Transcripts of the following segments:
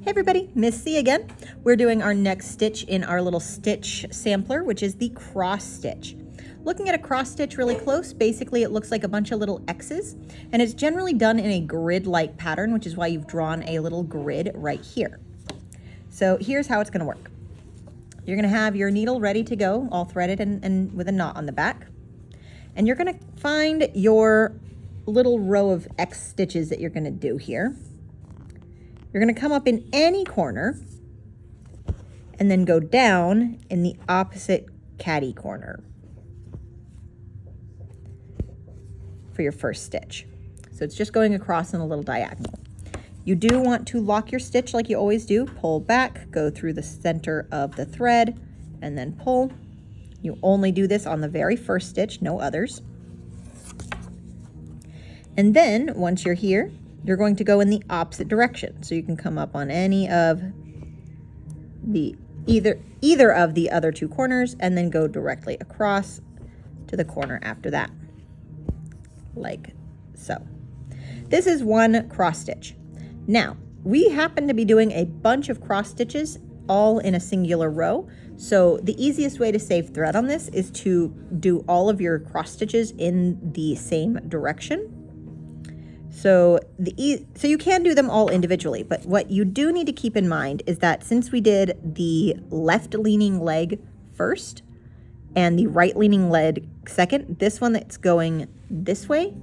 Hey everybody, Miss C again. We're doing our next stitch in our little stitch sampler, which is the cross stitch. Looking at a cross stitch really close, basically it looks like a bunch of little X's, and it's generally done in a grid-like pattern, which is why you've drawn a little grid right here. So here's how it's going to work. You're going to have your needle ready to go, all threaded and with a knot on the back. And you're going to find your little row of X stitches that you're going to do here. You're going to come up in any corner and then go down in the opposite caddy corner for your first stitch. So it's just going across in a little diagonal. You do want to lock your stitch like you always do. Pull back, go through the center of the thread, and then pull. You only do this on the very first stitch, no others. And then once you're here, you're going to go in the opposite direction. So you can come up on any of the either of the other two corners and then go directly across to the corner after that, like so. This is one cross stitch. Now, we happen to be doing a bunch of cross stitches all in a singular row. So the easiest way to save thread on this is to do all of your cross stitches in the same direction. So you can do them all individually, but what you do need to keep in mind is that since we did the left-leaning leg first and the right-leaning leg second, this one that's going this way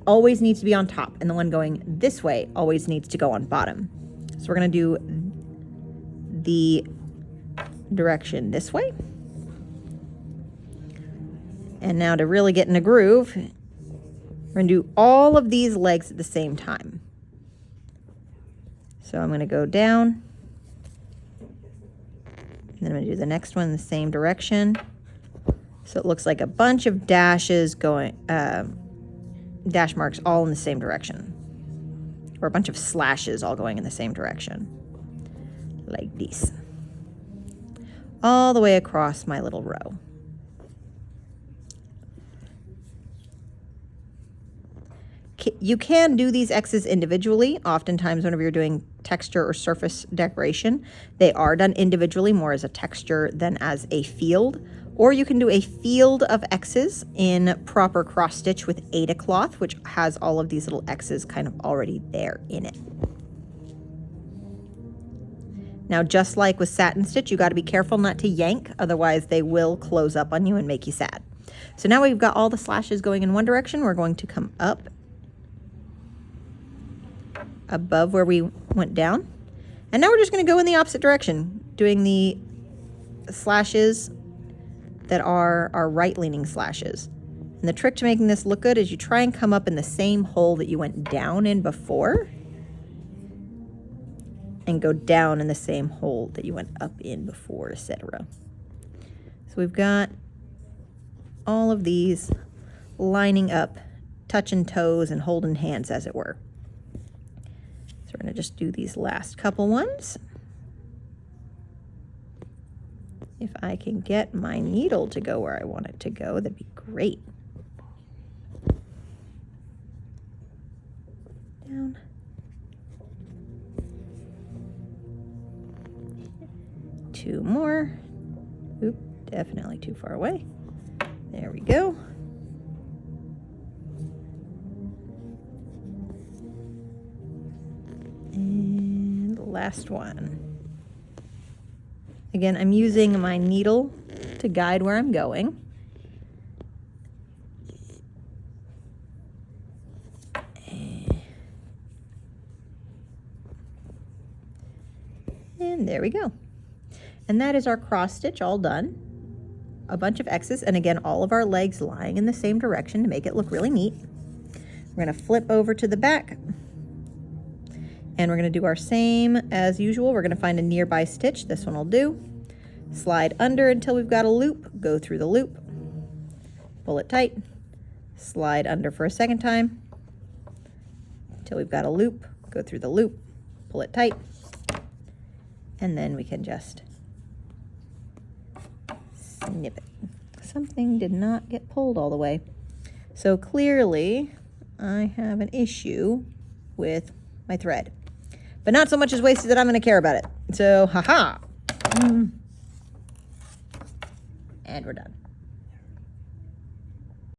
always needs to be on top, and the one going this way always needs to go on bottom. So we're going to do the direction this way. And now to really get in a groove, we're going to do all of these legs at the same time. So I'm going to go down, and then I'm going to do the next one in the same direction. So it looks like a bunch of dashes going, dash marks all in the same direction, or a bunch of slashes all going in the same direction, like this, all the way across my little row. You can do these X's individually. Oftentimes whenever you're doing texture or surface decoration, they are done individually, more as a texture than as a field. Or you can do a field of X's in proper cross stitch with Aida cloth, which has all of these little X's kind of already there in it. Now, just like with satin stitch, you got to be careful not to yank, otherwise they will close up on you and make you sad. So now we've got all the slashes going in one direction. We're going to come up above where we went down. And now we're just going to go in the opposite direction, doing the slashes that are our right-leaning slashes. And the trick to making this look good is you try and come up in the same hole that you went down in before, and go down in the same hole that you went up in before, etc. So we've got all of these lining up, touching toes and holding hands, as it were. So we're going to just do these last couple ones. If I can get my needle to go where I want it to go, that'd be great. Down. Two more. Oop, definitely too far away. There we go. And the last one. Again, I'm using my needle to guide where I'm going. And there we go. And that is our cross stitch all done. A bunch of X's, and again, all of our legs lying in the same direction to make it look really neat. We're going to flip over to the back. And we're going to do our same as usual. We're going to find a nearby stitch. This one will do. Slide under until we've got a loop. Go through the loop. Pull it tight. Slide under for a second time until we've got a loop. Go through the loop. Pull it tight. And then we can just snip it. Something did not get pulled all the way. So clearly I have an issue with my thread. but not so much is wasted that I'm going to care about it. So, haha. And we're done.